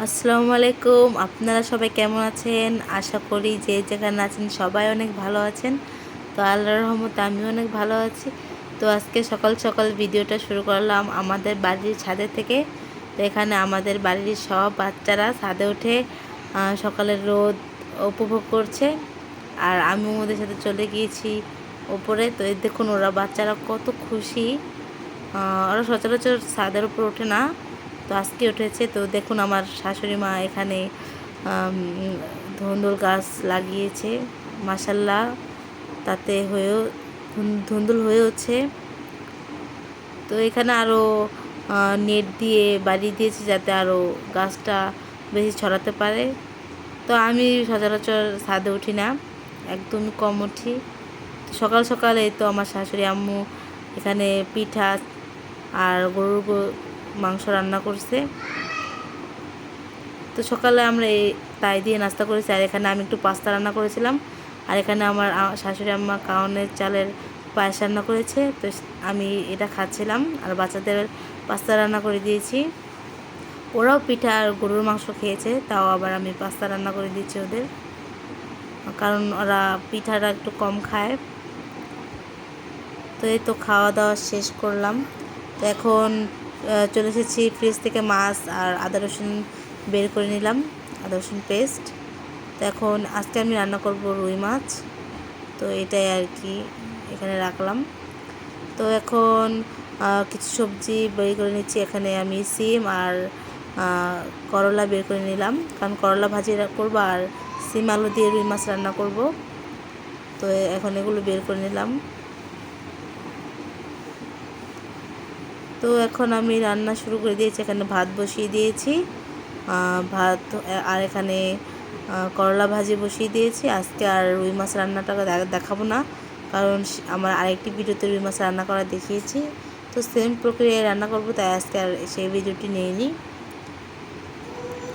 আসসালামু আলাইকুম। আপনারা সবাই কেমন আছেন? আশা করি যে যেখানে আছেন সবাই অনেক ভালো আছেন। তো আল্লাহর রহমতে আমিও অনেক ভালো আছি। তো আজকে সকাল সকাল ভিডিওটা শুরু করলাম আমাদের বাড়ির ছাদে থেকে। তো এখানে আমাদের বাড়ির সব বাচ্চারা ছাদে উঠে সকালের রোদ উপভোগ করছে। আর আমিও ওদের সাথে চলে গিয়েছি ওপরে। তো এই দেখুন ওরা বাচ্চারা কত খুশি। ওরা সচরাচর ছাদের উপর ওঠে না, তো আজকে উঠেছে। তো দেখুন আমার শাশুড়ি মা এখানে ধুন্দুল গাছ লাগিয়েছে, মাশাল্লাহ তাতে হয়েও ধুন্দুল হয়েওছে। তো এখানে আরও নেট দিয়ে বাড়ি দিয়েছে যাতে আরও গাছটা বেশি ছড়াতে পারে। তো আমি সচরাচর ছাদে উঠি না, একদমই কম উঠি। সকাল সকালে তো আমার শাশুড়ি আম্মু এখানে পিঠা আর গরুর মাংস রান্না করছে। তো সকালে আমরা তাই দিয়ে নাস্তা করেছি। আর এখানে আমি একটু পাস্তা রান্না করেছিলাম। আর এখানে আমার শাশুড়ি আম্মা কাউনের চালের পায়েস রান্না করেছে, তো আমি এটা খাচ্ছিলাম। আর বাচ্চাদের পাস্তা রান্না করে দিয়েছি। ওরাও পিঠা আর গরুর মাংস খেয়েছে, তাও আবার আমি পাস্তা রান্না করে দিয়েছি ওদের, কারণ ওরা পিঠাটা একটু কম খায়। তো এই তো খাওয়া দাওয়া শেষ করলাম। তো এখন চলে এসেছি ফ্রিজ থেকে মাছ আর আদা রসুন বের করে নিলাম, আদা রসুন পেস্ট। তো এখন আজকে আমি রান্না করব রুই মাছ। তো এটাই আর কি এখানে রাখলাম। তো এখন কিছু সবজি বের করে নিচ্ছি। এখানে আমি সিম আর করলা বের করে নিলাম, কারণ করলা ভাজি করব আর সিম আলু দিয়ে রুই মাছ রান্না করব। তো এখন এগুলো বের করে নিলাম। তো এখন আমি রান্না শুরু করে দিয়েছি। এখানে ভাত বসিয়ে দিয়েছি, ভাত। আর এখানে করলা ভাজি বসিয়ে দিয়েছি। আজকে আর রুই মাছ রান্নাটা দেখাবো না, কারণ আমার আরেকটি ভিডিওতে রুই মাছ রান্না করা দেখিয়েছি। তো সেম প্রক্রিয়ায় রান্না করবো, তাই আজকে আর সেই ভিডিওটি নিইনি।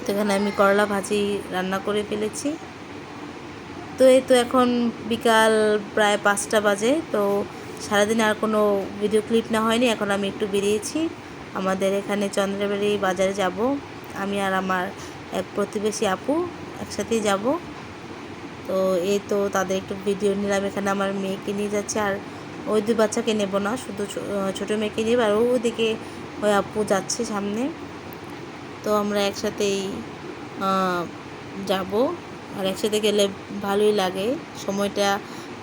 তো এখানে আমি করলা ভাজি রান্না করে ফেলেছি। তো এই তো এখন বিকাল প্রায় 5টা বাজে। তো সারাদিনে আর কোনো ভিডিও ক্লিপ না হয়নি। এখন আমি একটু বেরিয়েছি, আমাদের এখানে চন্দ্রাবাড়ি বাজারে যাব। আমি আর আমার এক প্রতিবেশী আপু একসাথেই যাব। তো এই তো তাদের একটু ভিডিও নিলাম। এখানে আমার মেয়েকে নিয়ে যাচ্ছে, আর ওই দুই বাচ্চাকে নেব না, শুধু ছোটো মেয়েকে নিয়ে। আর ওদিকে ওই আপু যাচ্ছে সামনে। তো আমরা একসাথেই যাব। আর একসাথে গেলে ভালোই লাগে, সময়টা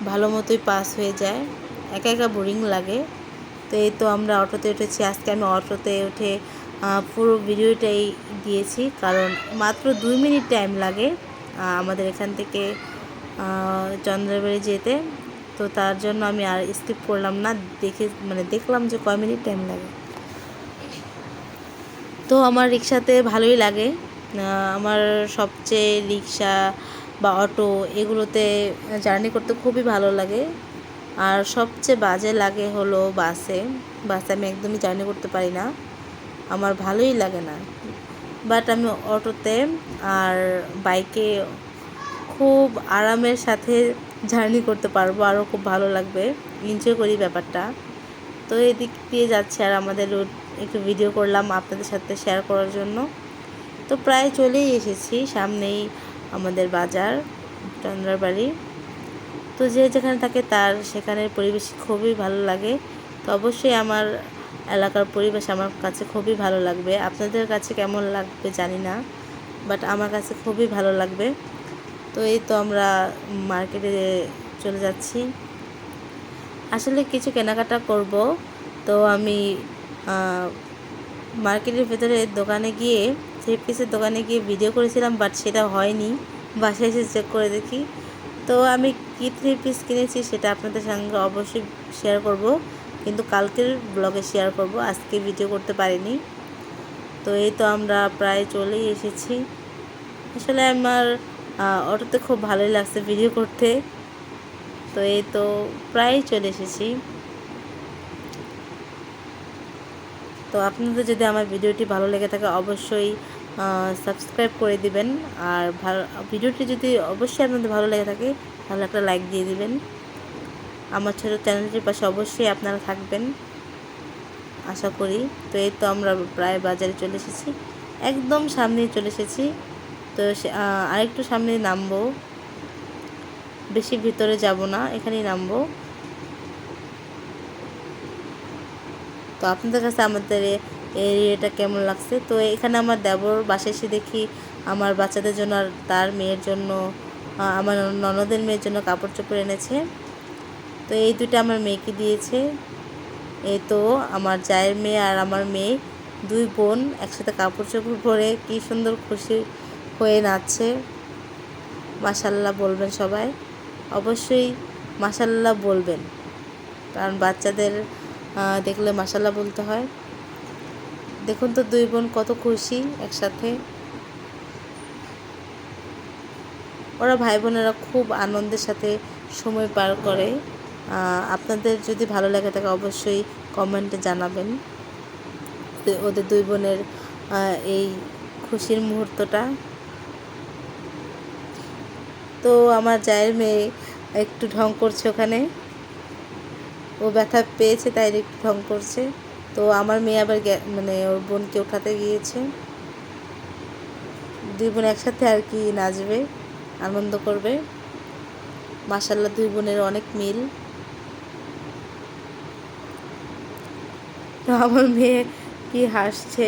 ভালো মতোই পাস হয়ে যায়, একা একা বোরিং লাগে। তো এই তো আমরা অটোতে উঠেছি। আজকে আমি অটোতে উঠে পুরো ভিডিওটাই দিয়েছি, কারণ মাত্র 2 মিনিট টাইম লাগে আমাদের এখান থেকে চন্দ্রাবাড়ি যেতে। তো তার জন্য আমি আর স্কিপ করলাম না, দেখলাম যে কয় মিনিট টাইম লাগে। তো আমার রিক্সাতে ভালোই লাগে। আমার সবচেয়ে রিক্সা বা অটো এগুলোতে জার্নি করতে খুবই ভালো লাগে। আর সবচেয়ে বাজে লাগে হলো বাসে। বাসে আমি একদমই জার্নি করতে পারি না, আমার ভালোই লাগে না। বাট আমি অটোতে আর বাইকে খুব আরামের সাথে জার্নি করতে পারবো, আরও খুব ভালো লাগবে, এনজয় করি ব্যাপারটা। তো এদিক দিয়ে যাচ্ছে, আর আমাদের রুট একটু ভিডিও করলাম আপনাদের সাথে শেয়ার করার জন্য। তো প্রায় চলেই এসেছি, সামনেই আমাদের বাজার চন্দ্রাবাড়ি। তো যে যেখানে থাকে তার সেখানের পরিবেশ খুবই ভালো লাগে। তো অবশ্যই আমার এলাকার পরিবেশ আমার কাছে খুবই ভালো লাগবে। আপনাদের কাছে কেমন লাগবে জানি না, বাট আমার কাছে খুবই ভালো লাগবে। তো এই তো আমরা মার্কেটে চলে যাচ্ছি, আসলে কিছু কেনাকাটা করব। তো আমি মার্কেটের ভেতরে দোকানে গিয়ে, থ্রি পিসের দোকানে গিয়ে ভিডিও করেছিলাম, বাট সেটা হয়নি। বাসায় এসে চেক করে দেখি। তো আমি কী থ্রি পিস কিনেছি সেটা আপনাদের সঙ্গে অবশ্যই শেয়ার করব, কিন্তু কালকের ব্লগে শেয়ার করব, আজকে ভিডিও করতে পারিনি। তো এই তো আমরা প্রায় চলেই এসেছি। আসলে আমার অটোতে খুব ভালোই লাগছে ভিডিও করতে। তো এই তো প্রায় চলে এসেছি। তো আপনাদের যদি আমার ভিডিওটি ভালো লেগে থাকে অবশ্যই সাবস্ক্রাইব করে দিবেন। আর ভিডিওটি যদি অবশ্যই আপনাদের ভালো লেগে থাকে তাহলে একটা লাইক দিয়ে দিবেন। আমার ছোটো চ্যানেলটির পাশে অবশ্যই আপনারা থাকবেন আশা করি। তো এই তো আমরা প্রায় বাজারে চলে এসেছি। একদম সামনেই চলে এসেছি। তো আরেকটু সামনে নামবো, বেশি ভিতরে যাব না, এখানেই নামবো। তো আপনাদের কাছে আমাদের এরিয়াটা কেমন লাগছে? তো এখানে আমার দেবর বাসায় এসে দেখি আমার বাচ্চাদের জন্য আর তার মেয়ের জন্য, আমার ননদের মেয়ের জন্য কাপড় চোপড় এনেছে। তো এই দুটো আমার মেয়েকে দিয়েছে। এই তো আমার জায়ের মেয়ে আর আমার মেয়ে, দুই বোন একসাথে কাপড় চোপড় পরে কি সুন্দর খুশি হয়ে নাচছে। মাশাল্লাহ বলবেন সবাই, অবশ্যই মাশাল্লাহ বলবেন, কারণ বাচ্চাদের দেখলে মাশাল্লাহ বলতে হয়। দেখুন তো দুই বোন কত খুশি একসাথে। ওরা ভাই বোনেরা খুব আনন্দের সাথে সময় পার করে। আপনাদের যদি ভালো লাগে থাকে অবশ্যই কমেন্টে জানাবেন ওদের দুই বোনের এই খুশির মুহূর্তটা। তো আমার জায়ের মেয়ে একটু ঢং করছে ওখানে, ও ব্যথা পেয়েছে তাই একটু ঢং করছে। তো আমার মেয়ে আবার মানে ওর বোনকে উঠাতে গিয়েছে। দুই বোন একসাথে আর কি নাচবে, আনন্দ করবে। মাশাল্লাহ দুই বোনের অনেক মিল। তো আমার মেয়ে কি হাসছে।